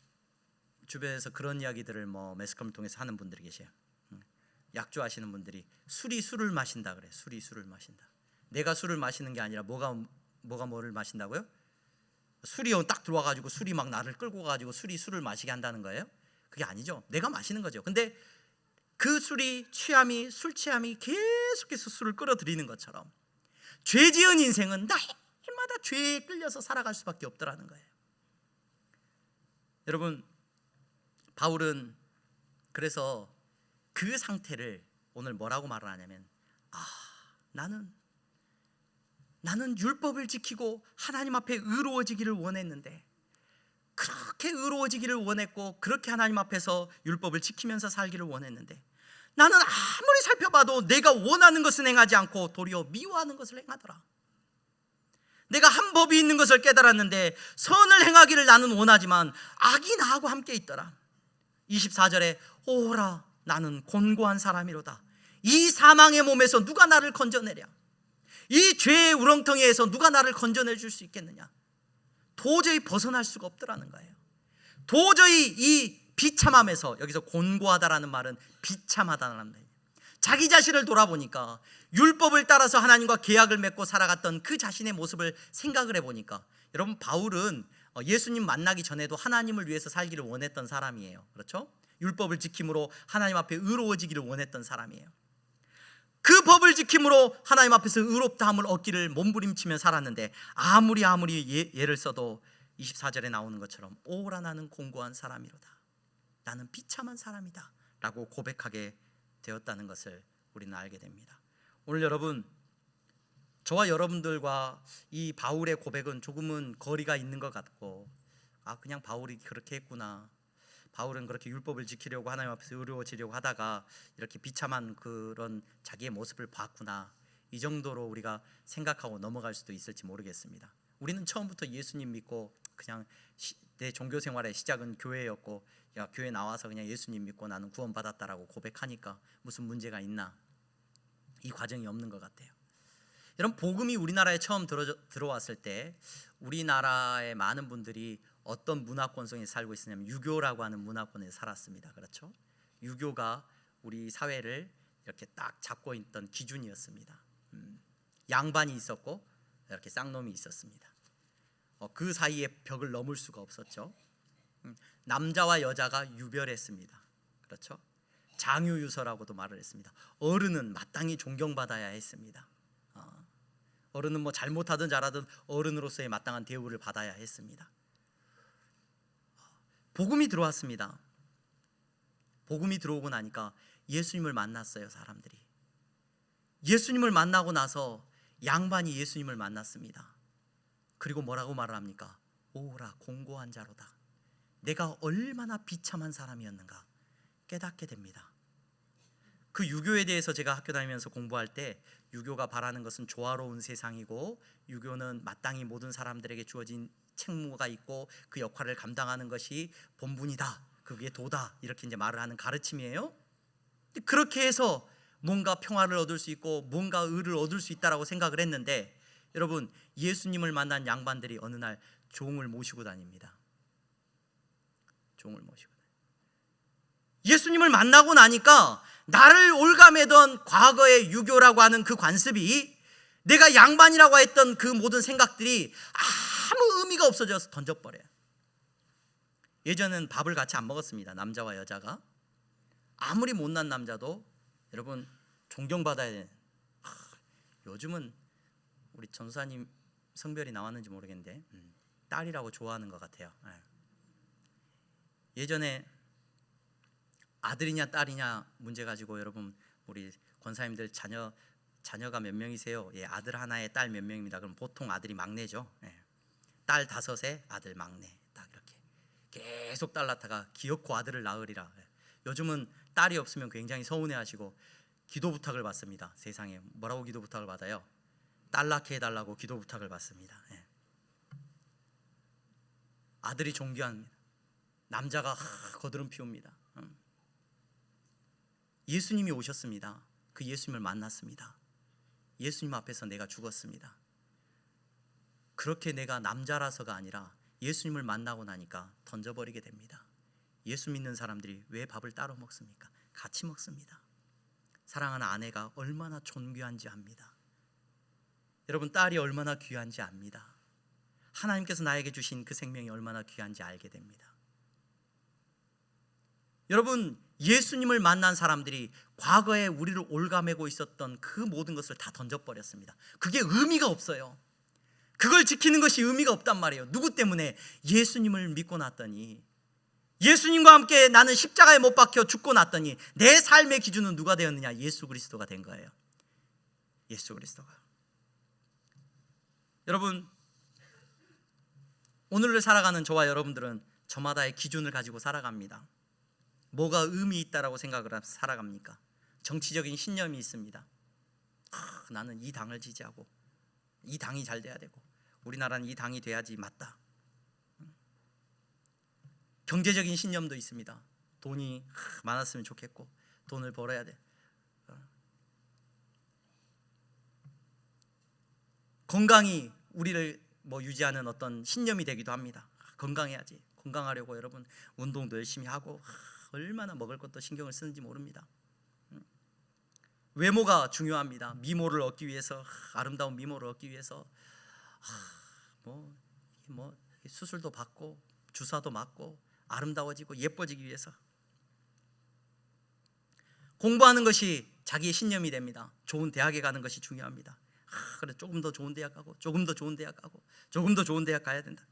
주변에서 그런 이야기들을 매스컴을 통해서 하는 분들이 계세요. 약주하시는 분들이 술을 마신다 그래. 술을 마신다. 내가 술을 마시는 게 아니라 뭐가 뭐를 마신다고요? 술이 딱 들어와가지고 술이 막 나를 끌고 가지고 술을 마시게 한다는 거예요? 그게 아니죠. 내가 마시는 거죠. 근데 그 술 취함이 계속해서 술을 끌어들이는 것처럼 죄 지은 인생은 날마다 죄에 끌려서 살아갈 수밖에 없더라는 거예요. 여러분, 바울은 그래서 그 상태를 오늘 뭐라고 말을 하냐면, 나는 율법을 지키고 하나님 앞에 의로워지기를 원했는데, 그렇게 의로워지기를 원했고 그렇게 하나님 앞에서 율법을 지키면서 살기를 원했는데, 나는 아무리 살펴봐도 내가 원하는 것은 행하지 않고 도리어 미워하는 것을 행하더라. 내가 한 법이 있는 것을 깨달았는데 선을 행하기를 나는 원하지만 악이 나하고 함께 있더라. 24절에 오라, 나는 곤고한 사람이로다. 이 사망의 몸에서 누가 나를 건져내랴? 이 죄의 우렁텅이에서 누가 나를 건져내 줄 수 있겠느냐? 도저히 벗어날 수가 없더라는 거예요. 도저히 이 비참함에서, 여기서 곤고하다라는 말은 비참하다는 말이에요. 자기 자신을 돌아보니까 율법을 따라서 하나님과 계약을 맺고 살아갔던 그 자신의 모습을 생각을 해보니까 여러분, 바울은 예수님 만나기 전에도 하나님을 위해서 살기를 원했던 사람이에요. 그렇죠? 율법을 지킴으로 하나님 앞에 의로워지기를 원했던 사람이에요. 그 법을 지킴으로 하나님 앞에서 의롭다함을 얻기를 몸부림치며 살았는데 아무리 예를 써도 24절에 나오는 것처럼 오라 나는 공고한 사람이로다, 나는 비참한 사람이다 라고 고백하게 되었다는 것을 우리는 알게 됩니다. 오늘 여러분, 저와 여러분들과 이 바울의 고백은 조금은 거리가 있는 것 같고, 그냥 바울이 그렇게 했구나, 바울은 그렇게 율법을 지키려고 하나님 앞에서 의로워지려고 하다가 이렇게 비참한 그런 자기의 모습을 봤구나, 이 정도로 우리가 생각하고 넘어갈 수도 있을지 모르겠습니다. 우리는 처음부터 예수님 믿고 그냥 내 종교 생활의 시작은 교회였고, 교회 나와서 그냥 예수님 믿고 나는 구원받았다라고 고백하니까 무슨 문제가 있나, 이 과정이 없는 것 같아요. 여러분, 복음이 우리나라에 처음 들어왔을 때 우리나라의 많은 분들이 어떤 문화권 속에 살고 있었냐면 유교라고 하는 문화권에 살았습니다. 그렇죠? 유교가 우리 사회를 이렇게 딱 잡고 있던 기준이었습니다. 양반이 있었고 이렇게 쌍놈이 있었습니다. 그 사이에 벽을 넘을 수가 없었죠. 남자와 여자가 유별했습니다. 그렇죠? 장유유서라고도 말을 했습니다. 어른은 마땅히 존경받아야 했습니다. 어른은 뭐 잘못하든 잘하든 어른으로서의 마땅한 대우를 받아야 했습니다. 복음이 들어왔습니다. 복음이 들어오고 나니까 예수님을 만났어요. 사람들이 예수님을 만나고 나서 양반이 예수님을 만났습니다. 그리고 뭐라고 말을 합니까? 오라 공고한 자로다, 내가 얼마나 비참한 사람이었는가 깨닫게 됩니다. 그 유교에 대해서 제가 학교 다니면서 공부할 때 유교가 바라는 것은 조화로운 세상이고, 유교는 마땅히 모든 사람들에게 주어진 책무가 있고 그 역할을 감당하는 것이 본분이다, 그게 도다, 이렇게 이제 말을 하는 가르침이에요. 그렇게 해서 뭔가 평화를 얻을 수 있고 뭔가 의를 얻을 수 있다라고 생각을 했는데, 여러분, 예수님을 만난 양반들이 어느 날 종을 모시고 다닙니다. 종을 모시고 예수님을 만나고 나니까 나를 올가매던 과거의 유교라고 하는 그 관습이, 내가 양반이라고 했던 그 모든 생각들이 아무 의미가 없어져서 던져버려요. 예전엔 밥을 같이 안 먹었습니다. 남자와 여자가. 아무리 못난 남자도 여러분 존경받아야 되는, 요즘은 우리 전사님 성별이 나왔는지 모르겠는데 딸이라고 좋아하는 것 같아요. 예전에 아들이냐 딸이냐 문제 가지고 여러분, 우리 권사님들 자녀가 몇 명이세요? 아들 하나에 딸 몇 명입니다. 그럼 보통 아들이 막내죠. 딸 5에 아들 막내, 딱 이렇게 계속 딸 낳다가 기어코 아들을 낳으리라. 요즘은 딸이 없으면 굉장히 서운해하시고 기도 부탁을 받습니다. 세상에 뭐라고 기도 부탁을 받아요? 딸 낳게 해달라고 기도 부탁을 받습니다. 아들이 존귀합니다. 남자가 거드름 피웁니다. 예수님이 오셨습니다. 그 예수님을 만났습니다. 예수님 앞에서 내가 죽었습니다. 그렇게 내가 남자라서가 아니라 예수님을 만나고 나니까 던져버리게 됩니다. 예수 믿는 사람들이 왜 밥을 따로 먹습니까? 같이 먹습니다. 사랑하는 아내가 얼마나 존귀한지 압니다. 여러분, 딸이 얼마나 귀한지 압니다. 하나님께서 나에게 주신 그 생명이 얼마나 귀한지 알게 됩니다. 여러분, 예수님을 만난 사람들이 과거에 우리를 올가매고 있었던 그 모든 것을 다 던져버렸습니다. 그게 의미가 없어요. 그걸 지키는 것이 의미가 없단 말이에요. 누구 때문에? 예수님을 믿고 났더니, 예수님과 함께 나는 십자가에 못 박혀 죽고 났더니 내 삶의 기준은 누가 되었느냐? 예수 그리스도가 된 거예요. 예수 그리스도가. 여러분, 오늘을 살아가는 저와 여러분들은 저마다의 기준을 가지고 살아갑니다. 뭐가 의미 있다라고 생각을 하면서 살아갑니까? 정치적인 신념이 있습니다. 나는 이 당을 지지하고 이 당이 잘 돼야 되고 우리나라는 이 당이 돼야지 맞다. 경제적인 신념도 있습니다. 돈이 많았으면 좋겠고 돈을 벌어야 돼. 건강이 우리를 유지하는 어떤 신념이 되기도 합니다. 건강해야지. 건강하려고 여러분 운동도 열심히 하고 얼마나 먹을 것도 신경을 쓰는지 모릅니다. 외모가 중요합니다. 미모를 얻기 위해서, 아름다운 미모를 얻기 위해서 뭐 수술도 받고 주사도 맞고 아름다워지고 예뻐지기 위해서 공부하는 것이 자기의 신념이 됩니다. 좋은 대학에 가는 것이 중요합니다. 그래, 조금 더 좋은 대학 가고 조금 더 좋은 대학 가고 조금 더 좋은 대학 가야 된다.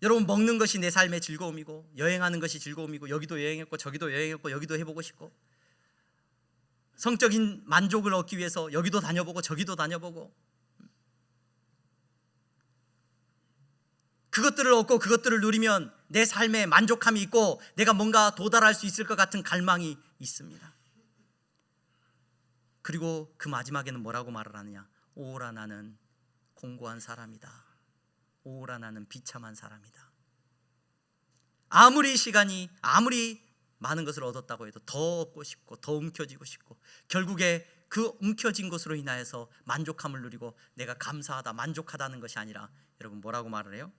여러분, 먹는 것이 내 삶의 즐거움이고 여행하는 것이 즐거움이고, 여기도 여행했고 저기도 여행했고 여기도 해보고 싶고, 성적인 만족을 얻기 위해서 여기도 다녀보고 저기도 다녀보고, 그것들을 얻고 그것들을 누리면 내 삶에 만족함이 있고 내가 뭔가 도달할 수 있을 것 같은 갈망이 있습니다. 그리고 그 마지막에는 뭐라고 말을 하느냐? 오라, 나는 공고한 사람이다. 오라, 나는 비참한 사람이다. 아무리 많은 것을 얻었다고 해도 더 얻고 싶고 더 움켜쥐고 싶고, 결국에 그 움켜진 것으로 인하여서 만족함을 누리고 내가 감사하다, 만족하다는 것이 아니라, 여러분 뭐라고 말을 해요?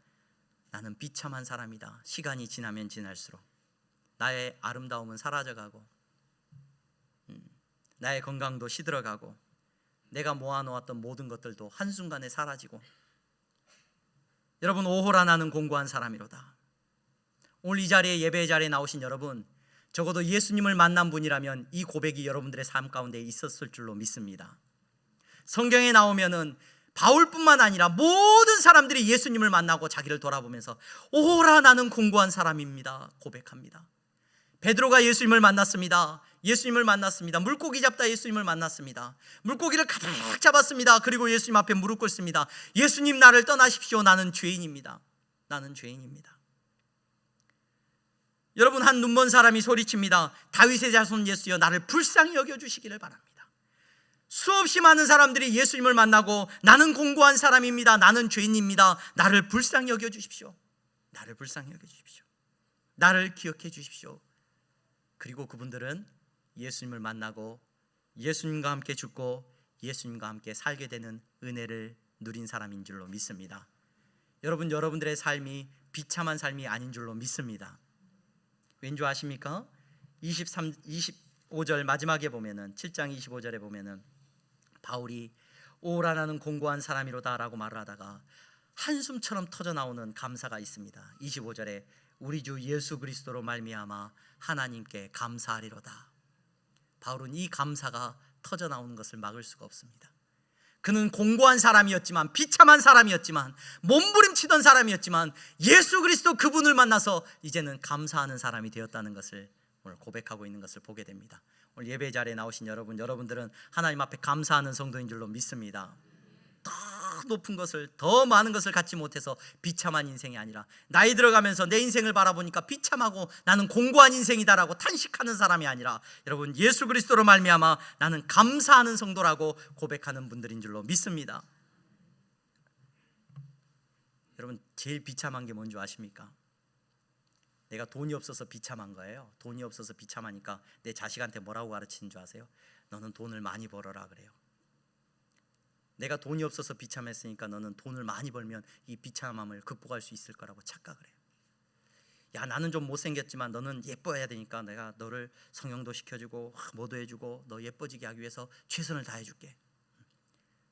나는 비참한 사람이다. 시간이 지나면 지날수록 나의 아름다움은 사라져가고 나의 건강도 시들어가고 내가 모아놓았던 모든 것들도 한순간에 사라지고, 여러분, 오호라, 나는 공고한 사람이로다. 오늘 이 자리에, 예배 자리에 나오신 여러분, 적어도 예수님을 만난 분이라면 이 고백이 여러분들의 삶 가운데 있었을 줄로 믿습니다. 성경에 나오면은 바울뿐만 아니라 모든 사람들이 예수님을 만나고 자기를 돌아보면서 오라, 나는 공고한 사람입니다 고백합니다. 베드로가 예수님을 만났습니다. 예수님을 만났습니다. 물고기 잡다 예수님을 만났습니다. 물고기를 가득 잡았습니다. 그리고 예수님 앞에 무릎 꿇습니다. 예수님, 나를 떠나십시오. 나는 죄인입니다. 나는 죄인입니다. 여러분, 한 눈먼 사람이 소리칩니다. 다윗의 자손 예수여, 나를 불쌍히 여겨주시기를 바랍니다. 수없이 많은 사람들이 예수님을 만나고 나는 공고한 사람입니다, 나는 죄인입니다, 나를 불쌍히 여겨주십시오, 나를 불쌍히 여겨주십시오, 나를 기억해 주십시오. 그리고 그분들은 예수님을 만나고 예수님과 함께 죽고 예수님과 함께 살게 되는 은혜를 누린 사람인 줄로 믿습니다. 여러분, 여러분들의 삶이 비참한 삶이 아닌 줄로 믿습니다. 왠지 아십니까? 25절 마지막에 보면은, 7장 25절에 보면은 바울이 오라, 나는 공고한 사람이로다 라고 말을 하다가 한숨처럼 터져 나오는 감사가 있습니다. 25절에 우리 주 예수 그리스도로 말미암아 하나님께 감사하리로다. 바울은 이 감사가 터져 나오는 것을 막을 수가 없습니다. 그는 공고한 사람이었지만, 비참한 사람이었지만, 몸부림치던 사람이었지만, 예수 그리스도 그분을 만나서 이제는 감사하는 사람이 되었다는 것을 오늘 고백하고 있는 것을 보게 됩니다. 오늘 예배 자리에 나오신 여러분들은 하나님 앞에 감사하는 성도인 줄로 믿습니다. 더 높은 것을, 더 많은 것을 갖지 못해서 비참한 인생이 아니라, 나이 들어가면서 내 인생을 바라보니까 비참하고 나는 공고한 인생이다라고 탄식하는 사람이 아니라, 여러분, 예수 그리스도로 말미암아 나는 감사하는 성도라고 고백하는 분들인 줄로 믿습니다. 여러분, 제일 비참한 게 뭔지 아십니까? 내가 돈이 없어서 비참한 거예요. 돈이 없어서 비참하니까 내 자식한테 뭐라고 가르치는 줄 아세요? 너는 돈을 많이 벌어라 그래요. 내가 돈이 없어서 비참했으니까 너는 돈을 많이 벌면 이 비참함을 극복할 수 있을 거라고 착각을 해요. 야, 나는 좀 못생겼지만 너는 예뻐야 되니까 내가 너를 성형도 시켜주고 뭐도 해주고 너 예뻐지게 하기 위해서 최선을 다해줄게.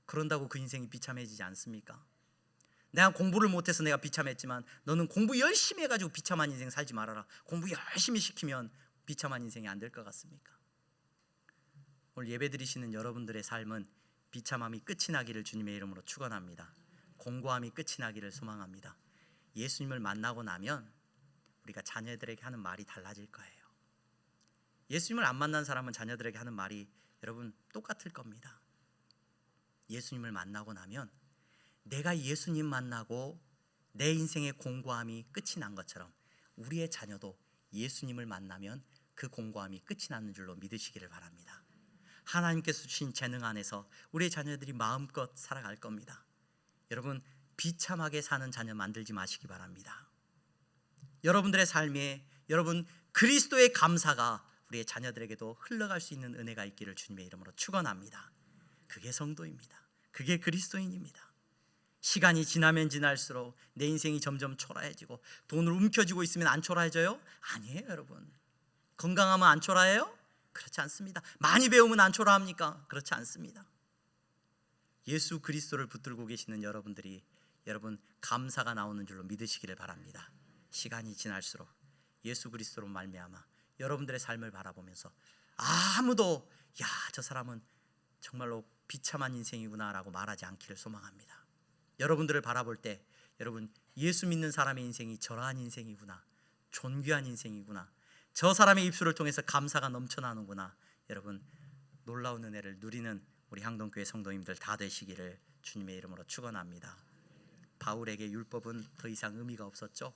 그런다고 그 인생이 비참해지지 않습니까? 내가 공부를 못해서 내가 비참했지만 너는 공부 열심히 해가지고 비참한 인생 살지 말아라. 공부 열심히 시키면 비참한 인생이 안 될 것 같습니까? 오늘 예배 드리시는 여러분들의 삶은 비참함이 끝이 나기를 주님의 이름으로 축원합니다. 공고함이 끝이 나기를 소망합니다. 예수님을 만나고 나면 우리가 자녀들에게 하는 말이 달라질 거예요. 예수님을 안 만난 사람은 자녀들에게 하는 말이 여러분 똑같을 겁니다. 예수님을 만나고 나면 내가 예수님 만나고 내 인생의 공고함이 끝이 난 것처럼 우리의 자녀도 예수님을 만나면 그 공고함이 끝이 나는 줄로 믿으시기를 바랍니다. 하나님께서 주신 재능 안에서 우리의 자녀들이 마음껏 살아갈 겁니다. 여러분, 비참하게 사는 자녀 만들지 마시기 바랍니다. 여러분들의 삶에 여러분 그리스도의 감사가 우리의 자녀들에게도 흘러갈 수 있는 은혜가 있기를 주님의 이름으로 축원합니다. 그게 성도입니다. 그게 그리스도인입니다. 시간이 지나면 지날수록 내 인생이 점점 초라해지고 돈을 움켜쥐고 있으면 안 초라해져요? 아니에요, 여러분. 건강하면 안 초라해요? 그렇지 않습니다. 많이 배우면 안 초라합니까? 그렇지 않습니다. 예수 그리스도를 붙들고 계시는 여러분들이 여러분 감사가 나오는 줄로 믿으시기를 바랍니다. 시간이 지날수록 예수 그리스도로 말미암아 여러분들의 삶을 바라보면서 아무도 야, 저 사람은 정말로 비참한 인생이구나 라고 말하지 않기를 소망합니다. 여러분들을 바라볼 때 여러분 예수 믿는 사람의 인생이 저러한 인생이구나, 존귀한 인생이구나, 저 사람의 입술을 통해서 감사가 넘쳐나는구나, 여러분 놀라운 은혜를 누리는 우리 향동교회 성도님들 다 되시기를 주님의 이름으로 축원합니다. 바울에게 율법은 더 이상 의미가 없었죠.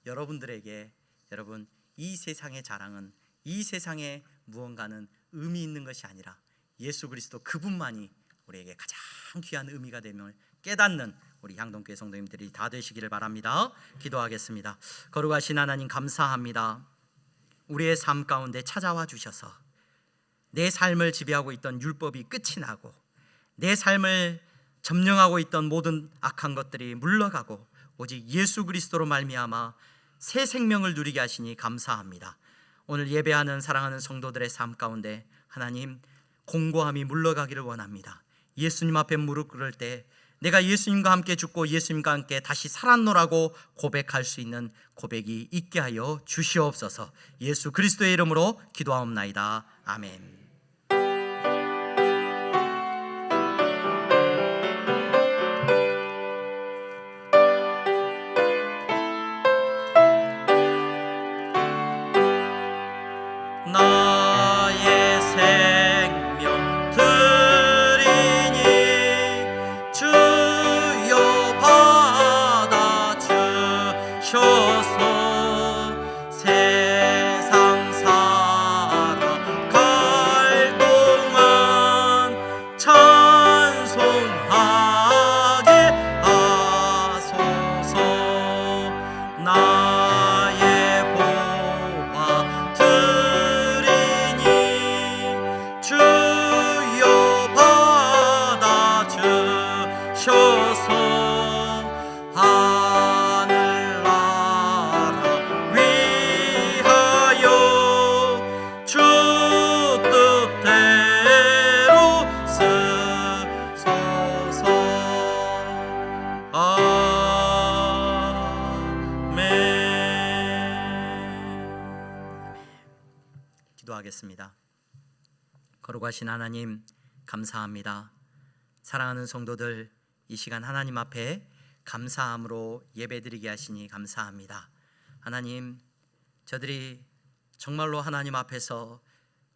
여러분들에게 여러분 이 세상의 자랑은, 이 세상의 무언가는 의미 있는 것이 아니라 예수 그리스도 그분만이 우리에게 가장 귀한 의미가 됨을 깨닫는 우리 향동교회 성도님들이 다 되시기를 바랍니다. 기도하겠습니다. 거룩하신 하나님 감사합니다. 우리의 삶 가운데 찾아와 주셔서 내 삶을 지배하고 있던 율법이 끝이 나고 내 삶을 점령하고 있던 모든 악한 것들이 물러가고 오직 예수 그리스도로 말미암아 새 생명을 누리게 하시니 감사합니다. 오늘 예배하는 사랑하는 성도들의 삶 가운데 하나님 공고함이 물러가기를 원합니다. 예수님 앞에 무릎 꿇을 때 내가 예수님과 함께 죽고 예수님과 함께 다시 살았노라고 고백할 수 있는 고백이 있게 하여 주시옵소서. 예수 그리스도의 이름으로 기도하옵나이다. 아멘. 나의 생명 드리니 주여 받아주셔서 세상 살아갈 동안 찬송하게 하소서. 나의 보화 드리니 주여 받아주셔서 하늘나라 위하여 주 뜻대로 쓰소서. 아멘. 기도하겠습니다. 거룩하신 하나님 감사합니다. 사랑하는 성도들 이 시간 하나님 앞에 감사함으로 예배드리게 하시니 감사합니다. 하나님 저들이 정말로 하나님 앞에서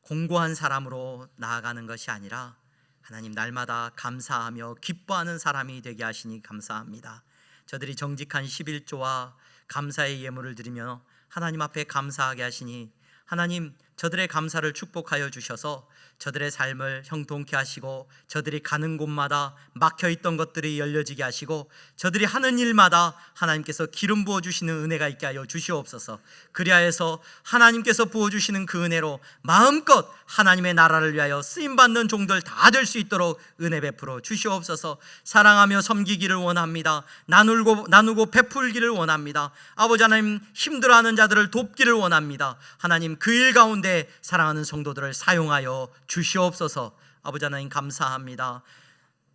공고한 사람으로 나아가는 것이 아니라 하나님 날마다 감사하며 기뻐하는 사람이 되게 하시니 감사합니다. 저들이 정직한 11조와 감사의 예물을 드리며 하나님 앞에 감사하게 하시니 하나님 저들의 감사를 축복하여 주셔서 저들의 삶을 형통케 하시고 저들이 가는 곳마다 막혀있던 것들이 열려지게 하시고 저들이 하는 일마다 하나님께서 기름 부어주시는 은혜가 있게 하여 주시옵소서. 그리하여서 하나님께서 부어주시는 그 은혜로 마음껏 하나님의 나라를 위하여 쓰임받는 종들 다 될 수 있도록 은혜 베풀어 주시옵소서. 사랑하며 섬기기를 원합니다. 나누고 베풀기를 원합니다. 아버지 하나님 힘들어하는 자들을 돕기를 원합니다. 하나님 그 일 가운데 사랑하는 성도들을 사용하여 주시옵소서. 아버지 하나님 감사합니다.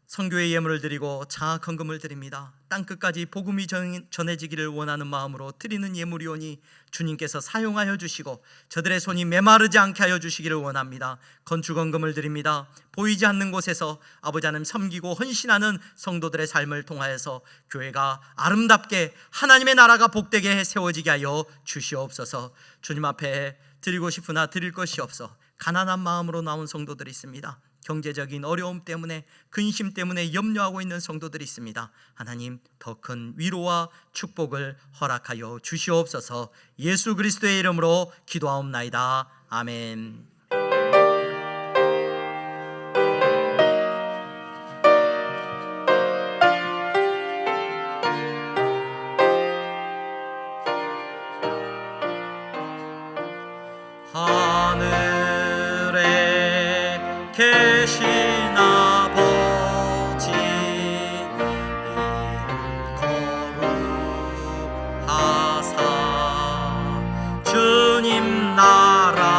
선교의 예물을 드리고 장학 헌금을 드립니다. 땅끝까지 복음이 전해지기를 원하는 마음으로 드리는 예물이오니 주님께서 사용하여 주시고 저들의 손이 메마르지 않게 하여 주시기를 원합니다. 건축 헌금을 드립니다. 보이지 않는 곳에서 아버지 하나님 섬기고 헌신하는 성도들의 삶을 통하여서 교회가 아름답게 하나님의 나라가 복되게 세워지게 하여 주시옵소서. 주님 앞에 드리고 싶으나 드릴 것이 없어 가난한 마음으로 나온 성도들이 있습니다. 경제적인 어려움 때문에 근심 때문에 염려하고 있는 성도들이 있습니다. 하나님 더 큰 위로와 축복을 허락하여 주시옵소서. 예수 그리스도의 이름으로 기도하옵나이다. 아멘. 하늘에 계신 아버지 이름 거룩하사 주님 나라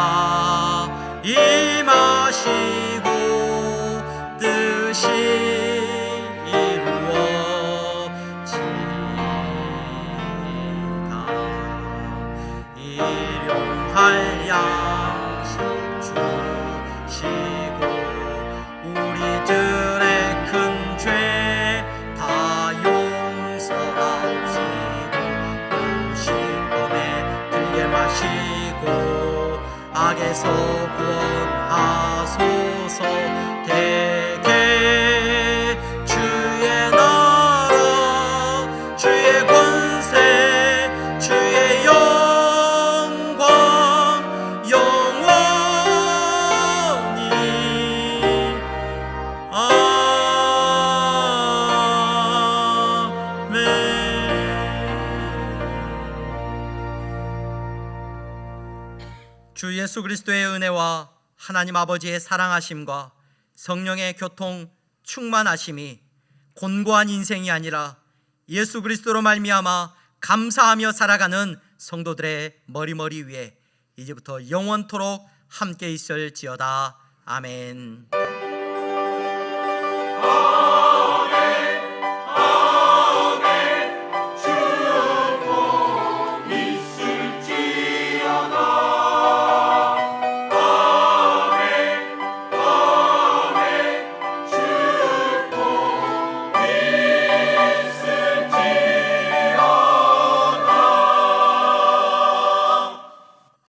하옵소서. 대개 주의 나라 주의 권세 주의 영광 영원히 주 예수 그리스도의 은혜와 하나님 아버지의 사랑하심과 성령의 교통 충만하심이 곤고한 인생이 아니라 예수 그리스도로 말미암아 감사하며 살아가는 성도들의 머리머리 위에 이제부터 영원토록 함께 있을지어다. 아멘.